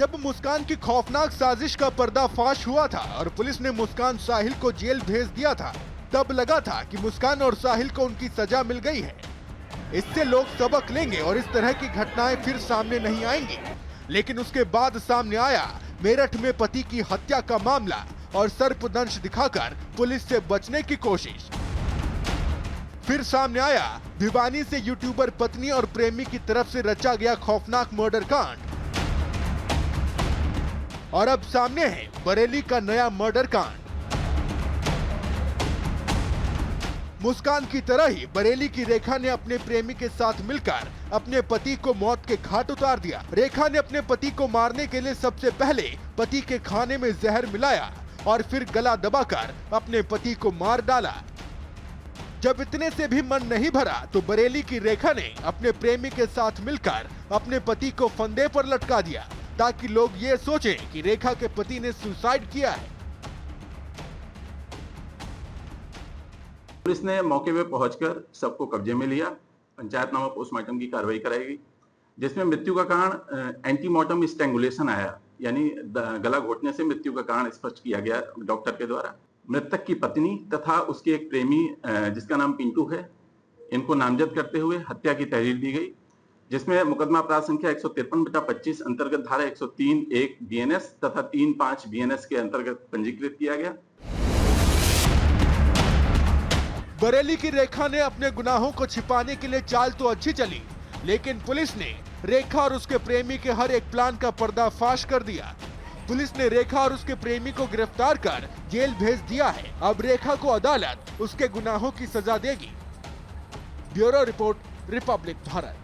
जब मुस्कान की खौफनाक साजिश का पर्दाफाश हुआ था और पुलिस ने मुस्कान साहिल को जेल भेज दिया था, तब लगा था कि मुस्कान और साहिल को उनकी सजा मिल गई है। इससे लोग सबक लेंगे और इस तरह की घटनाएं फिर सामने नहीं आएंगी। लेकिन उसके बाद सामने आया मेरठ में पति की हत्या का मामला और सर्पदंश दिखाकर पुलिस से बचने की कोशिश। फिर सामने आया भिवानी से यूट्यूबर पत्नी और प्रेमी की तरफ से रचा गया खौफनाक मर्डर कांड। और अब सामने है बरेली का नया मर्डर कांड। मुस्कान की तरह ही बरेली की रेखा ने अपने प्रेमी के साथ मिलकर अपने पति को मौत के घाट उतार दिया। रेखा ने अपने पति को मारने के लिए सबसे पहले पति के खाने में जहर मिलाया और फिर गला दबाकर अपने पति को मार डाला। जब इतने से भी मन नहीं भरा तो बरेली की रेखा ने अपने प्रेमी के साथ मिलकर अपने पति को फंदे पर लटका दिया ताकि लोग ये सोचें कि रेखा के पति ने सुसाइड किया है। पुलिस ने मौके पे पहुंचकर सबको कब्जे में लिया। पंचायतनामा पोस्टमार्टम की कार्रवाई कराई, जिसमें मृत्यु का कारण एंटीमॉर्टम स्ट्रैंगुलेशन आया, यानी गला घोटने से मृत्यु का कारण स्पष्ट किया गया डॉक्टर के द्वारा। मृतक की पत्नी तथा उसके एक प्रेमी जिसका नाम पिंटू है, इनको नामजद करते हुए हत्या की तहरीर दी गई, जिसमें मुकदमा अपराध संख्या 153/25 अंतर्गत धारा 103(1) BNS तथा 3(5) BNS के अंतर्गत पंजीकृत किया गया। बरेली की रेखा ने अपने गुनाहों को छिपाने के लिए चाल तो अच्छी चली, लेकिन पुलिस ने रेखा और उसके प्रेमी के हर एक प्लान का पर्दाफाश कर दिया। पुलिस ने रेखा और उसके प्रेमी को गिरफ्तार कर जेल भेज दिया है। अब रेखा को अदालत उसके गुनाहों की सजा देगी। Bureau report, Republic Bharat.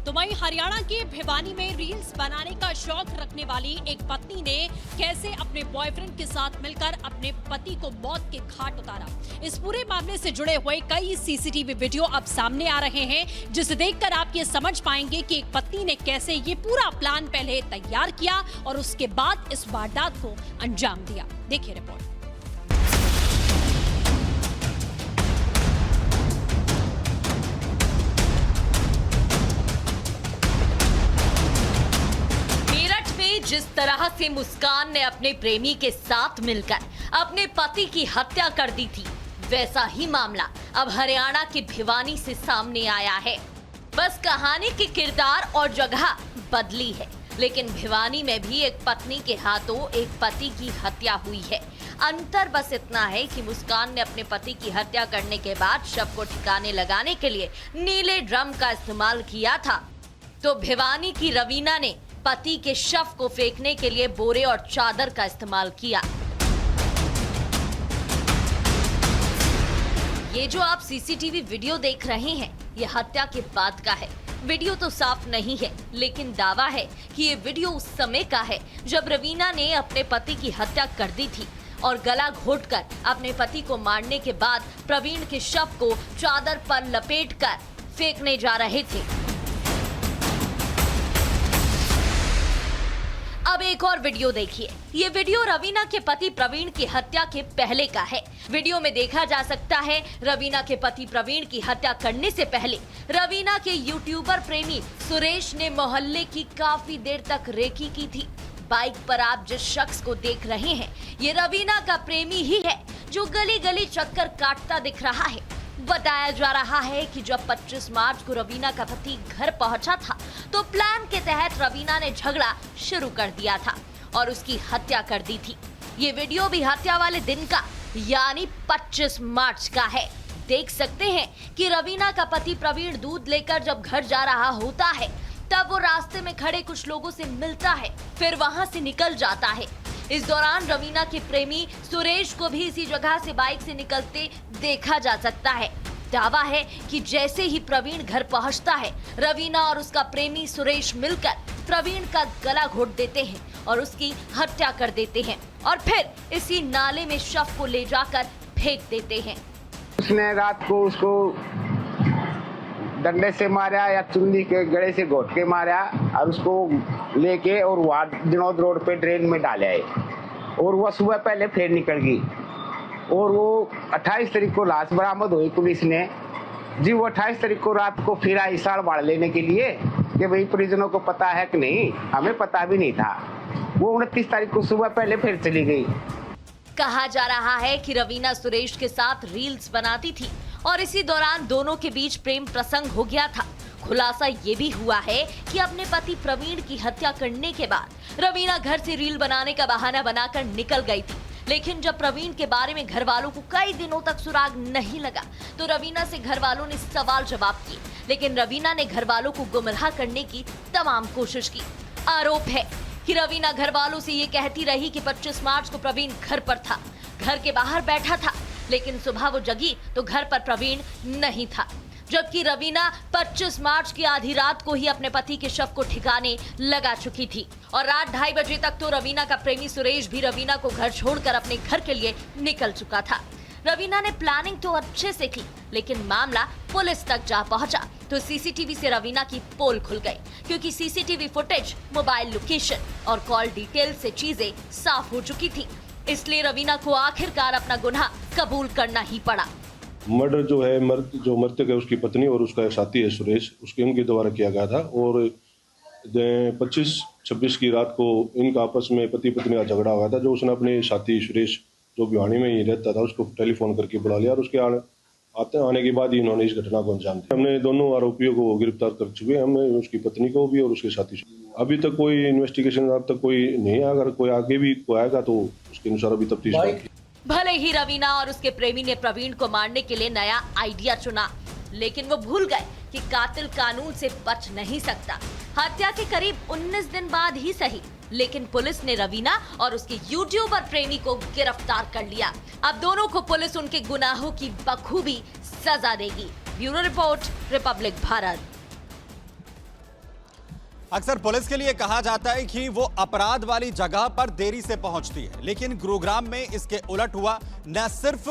तो वहीं हरियाणा के भिवानी में रील्स बनाने का शौक रखने वाली एक पत्नी ने कैसे अपने बॉयफ्रेंड के साथ मिलकर अपने पति को मौत के घाट उतारा। इस पूरे मामले से जुड़े हुए कई सीसीटीवी वीडियो अब सामने आ रहे हैं, जिसे देखकर आप ये समझ पाएंगे कि एक पत्नी ने कैसे ये पूरा प्लान पहले तैयार किया और उसके बाद इस वारदात को अंजाम दिया। देखिए रिपोर्ट। जिस तरह से मुस्कान ने अपने प्रेमी के साथ मिलकर अपने पति की हत्या कर दी थी, वैसा ही मामला अब हरियाणा के भिवानी से सामने आया है। बस कहानी के किरदार और जगह बदली है, लेकिन भिवानी में भी एक पत्नी के हाथों एक पति की हत्या हुई है। अंतर बस इतना है कि मुस्कान ने अपने पति की हत्या करने के बाद शव को ठिकाने लगाने के लिए नीले ड्रम का इस्तेमाल किया था, तो भिवानी की रवीना ने पति के शव को फेंकने के लिए बोरे और चादर का इस्तेमाल किया। ये जो आप सीसीटीवी वीडियो देख रहे हैं, ये हत्या के बाद का है। वीडियो तो साफ नहीं है, लेकिन दावा है कि ये वीडियो उस समय का है जब रवीना ने अपने पति की हत्या कर दी थी और गला घोटकर अपने पति को मारने के बाद प्रवीण के शव को चादर पर लपेटकर फेंकने जा रहे थे। अब एक और वीडियो देखिए। ये वीडियो रवीना के पति प्रवीण की हत्या के पहले का है। वीडियो में देखा जा सकता है रवीना के पति प्रवीण की हत्या करने से पहले रवीना के यूट्यूबर प्रेमी सुरेश ने मोहल्ले की काफी देर तक रेकी की थी। बाइक पर आप जिस शख्स को देख रहे हैं, ये रवीना का प्रेमी ही है जो गली गली चक्कर काटता दिख रहा है। बताया जा रहा है कि जब 25 मार्च को रवीना का पति घर पहुंचा था, तो प्लान के तहत रवीना ने झगड़ा शुरू कर दिया था और उसकी हत्या कर दी थी। ये वीडियो भी हत्या वाले दिन का यानी 25 मार्च का है। देख सकते हैं कि रवीना का पति प्रवीण दूध लेकर जब घर जा रहा होता है, तब वो रास्ते में खड़े कुछ लोगों से मिलता है, फिर वहां से निकल जाता है। इस दौरान रवीना के प्रेमी सुरेश को भी इसी जगह से बाइक से निकलते देखा जा सकता है। दावा है कि जैसे ही प्रवीण घर पहुंचता है, रवीना और उसका प्रेमी सुरेश मिलकर प्रवीण का गला घोट देते हैं और उसकी हत्या कर देते हैं और फिर इसी नाले में शव को ले जाकर फेंक देते हैं। उसने रात को उसको डंडे से मारा या चुन्नी के गले से घोट के मारा और उसको लेके और वहाँ विनोद रोड पे ड्रेन में डाला है और वह सुबह पहले फिर निकल गई और वो 28 तारीख को लाश बरामद हुई पुलिस ने जी। वो 28 तारीख को रात को फिर आई साड़ बाढ़ लेने के लिए कि भाई परिजनों को पता है कि नहीं, हमें पता भी नहीं था। वो 29 तारीख को सुबह पहले फिर चली गई। कहा जा रहा है कि रवीना सुरेश के साथ रील्स बनाती थी और इसी दौरान दोनों के बीच प्रेम प्रसंग हो गया था। खुलासा ये भी हुआ है कि अपने पति प्रवीण की हत्या करने के बाद रवीना घर से रील बनाने का बहाना बनाकर निकल गई थी। लेकिन जब प्रवीण के बारे में घर वालों को कई दिनों तक सुराग नहीं लगा तो रवीना से घर वालों ने सवाल जवाब किए, लेकिन रवीना ने घर वालों को गुमराह करने की तमाम कोशिश की। आरोप है कि रवीना घर वालों से ये कहती रही कि 25 मार्च को प्रवीण घर पर था, घर के बाहर बैठा था, लेकिन सुबह वो जगी तो घर पर प्रवीण नहीं था। जबकि रवीना 25 मार्च की आधी रात को ही अपने पति के शव को ठिकाने लगा चुकी थी और रात 2:30 बजे तक तो रवीना का प्रेमी सुरेश भी रवीना को घर छोड़कर अपने घर के लिए निकल चुका था। रवीना ने प्लानिंग तो अच्छे से की, लेकिन मामला पुलिस तक जा पहुंचा तो सीसीटीवी से रवीना की पोल खुल गई, क्योंकि सीसीटीवी फुटेज, मोबाइल लोकेशन और कॉल डिटेल से चीजें साफ हो चुकी थी। इसलिए रवीना को आखिरकार अपना गुनाह कबूल करना ही पड़ा। मर्डर जो है जो मृतक है उसकी पत्नी और उसका एक साथी है सुरेश, उसके उनके द्वारा किया गया था। और 25-26 की रात को इनका आपस में पति पत्नी का झगड़ा हुआ था, जो उसने अपने साथी सुरेश जो भिवानी में ही रहता था उसको टेलीफोन करके बुला लिया और उसके आने के बाद ही इन्होंने इस घटना को अंजाम दिया। हमने दोनों आरोपियों को गिरफ्तार कर चुके हैं, हमने उसकी पत्नी को भी और उसके साथी। अभी तक कोई इन्वेस्टिगेशन अब तक कोई नहीं, अगर कोई आगे भी कोई आएगा तो उसके अनुसार अभी तफ्तीश होगी। भले ही रवीना और उसके प्रेमी ने प्रवीण को मारने के लिए नया आइडिया चुना, लेकिन वो भूल गए कि कातिल कानून से बच नहीं सकता। हत्या के करीब 19 दिन बाद ही सही, लेकिन पुलिस ने रवीना और उसके यूट्यूबर प्रेमी को गिरफ्तार कर लिया। अब दोनों को पुलिस उनके गुनाहों की बखूबी सजा देगी। Bureau report, Republic Bharat. अक्सर पुलिस के लिए कहा जाता है कि वो अपराध वाली जगह पर देरी से पहुंचती है, लेकिन गुरुग्राम में इसके उलट हुआ। न सिर्फ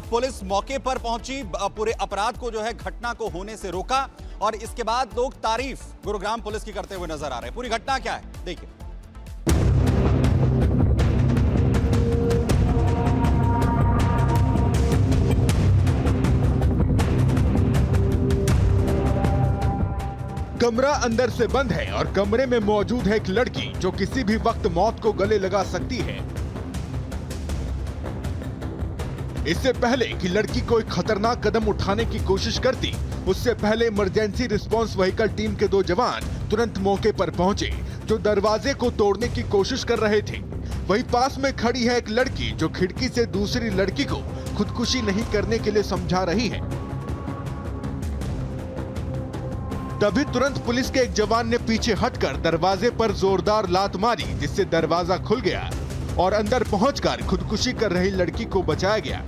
पुलिस मौके पर पहुंची, पूरे अपराध को जो है घटना को होने से रोका और इसके बाद लोग तारीफ गुरुग्राम पुलिस की करते हुए नजर आ रहे हैं। पूरी घटना क्या है देखिए। कमरा अंदर से बंद है और कमरे में मौजूद है एक लड़की जो किसी भी वक्त मौत को गले लगा सकती है। इससे पहले कि लड़की कोई खतरनाक कदम उठाने की कोशिश करती, उससे पहले इमरजेंसी रिस्पांस व्हीकल टीम के 2 जवान तुरंत मौके पर पहुंचे, जो दरवाजे को तोड़ने की कोशिश कर रहे थे। वहीं पास में खड़ी है एक लड़की जो खिड़की से दूसरी लड़की को खुदकुशी नहीं करने के लिए समझा रही है। तभी तुरंत पुलिस के एक जवान ने पीछे हटकर दरवाजे पर जोरदार लात मारी, जिससे दरवाजा खुल गया और अंदर पहुंचकर खुदकुशी कर रही लड़की को बचाया गया।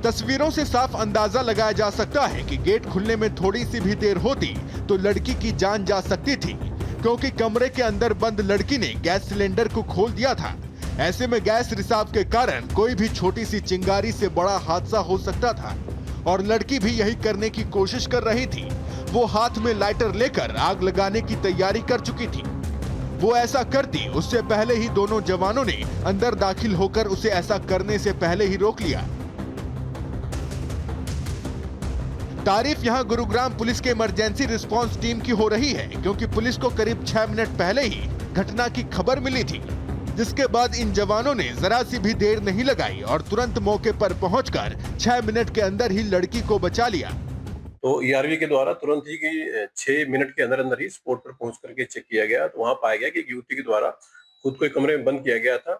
तस्वीरों से साफ अंदाजा लगाया जा सकता है कि गेट खुलने में थोड़ी सी भी देर होती तो लड़की की जान जा सकती थी, क्योंकि कमरे के अंदर बंद लड़की ने गैस सिलेंडर को खोल दिया था। ऐसे में गैस रिसाव के कारण कोई भी छोटी सी चिंगारी से बड़ा हादसा हो सकता था और लड़की भी यही करने की कोशिश कर रही थी। वो हाथ में लाइटर लेकर आग लगाने की तैयारी कर चुकी थी। वो ऐसा करती उससे पहले ही दोनों जवानों ने अंदर दाखिल होकर उसे ऐसा करने से पहले ही रोक लिया। तारीफ यहां गुरुग्राम पुलिस के इमरजेंसी रिस्पांस टीम की हो रही है, क्योंकि पुलिस को करीब 6 मिनट पहले ही घटना की खबर मिली थी, जिसके बाद इन जवानों ने जरा सी भी देर नहीं लगाई और तुरंत मौके पर पहुंचकर 6 मिनट के अंदर ही लड़की को बचा लिया। तो ईआरवी के द्वारा तुरंत ही 6 मिनट के अंदर ही स्पॉट पर पहुंच करके चेक किया गया, तो वहां पाया गया कि एक युवती के द्वारा खुद को एक कमरे में बंद किया गया था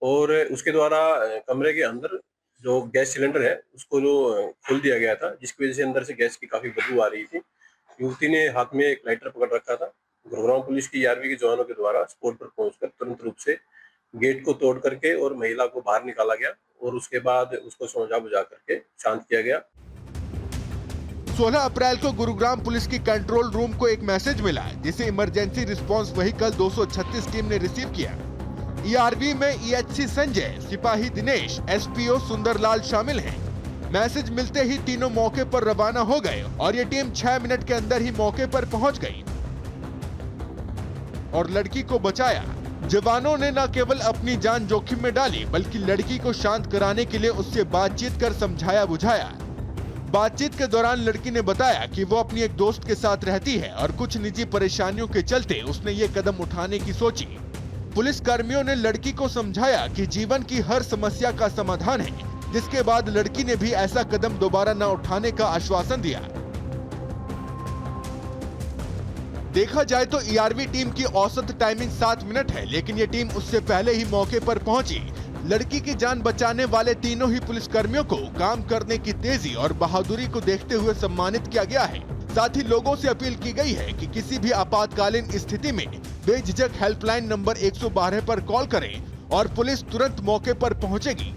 और उसके द्वारा कमरे के अंदर जो गैस सिलेंडर है उसको जो खोल दिया गया था, जिसकी वजह से अंदर से गैस की काफी बदबू आ रही थी। युवती ने हाथ में एक लाइटर पकड़ रखा था। गुरुग्राम पुलिस की ईआरवी के जवानों के द्वारा स्पॉट पर पहुंचकर तुरंत रूप से गेट को तोड़ करके और महिला को बाहर निकाला गया और उसके बाद उसको समझा बुझा करके शांत किया गया। 16 अप्रैल को गुरुग्राम पुलिस की कंट्रोल रूम को एक मैसेज मिला, जिसे इमरजेंसी रिस्पांस व्हीकल 236 टीम ने रिसीव किया। ईआरवी में ईएचसी संजय, सिपाही दिनेश, एसपीओ सुंदरलाल शामिल हैं। मैसेज मिलते ही तीनों मौके पर रवाना हो गए और ये टीम 6 मिनट के अंदर ही मौके पर पहुंच गई और लड़की को बचाया। जवानों ने न केवल अपनी जान जोखिम में डाली, बल्कि लड़की को शांत कराने के लिए उससे बातचीत कर समझाया बुझाया। बातचीत के दौरान लड़की ने बताया कि वो अपनी एक दोस्त के साथ रहती है और कुछ निजी परेशानियों के चलते उसने ये कदम उठाने की सोची। पुलिस कर्मियों ने लड़की को समझाया कि जीवन की हर समस्या का समाधान है, जिसके बाद लड़की ने भी ऐसा कदम दोबारा न उठाने का आश्वासन दिया। देखा जाए तो ईआरवी टीम की औसत टाइमिंग 7 मिनट है, लेकिन ये टीम उससे पहले ही मौके पर पहुंची। लड़की की जान बचाने वाले तीनों ही पुलिसकर्मियों को काम करने की तेजी और बहादुरी को देखते हुए सम्मानित किया गया है। साथ ही लोगों से अपील की गई है कि किसी भी आपातकालीन स्थिति में बेझिझक हेल्पलाइन नंबर 112 पर कॉल करें और पुलिस तुरंत मौके पर पहुंचेगी।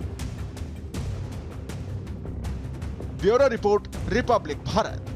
Bureau report, Republic Bharat.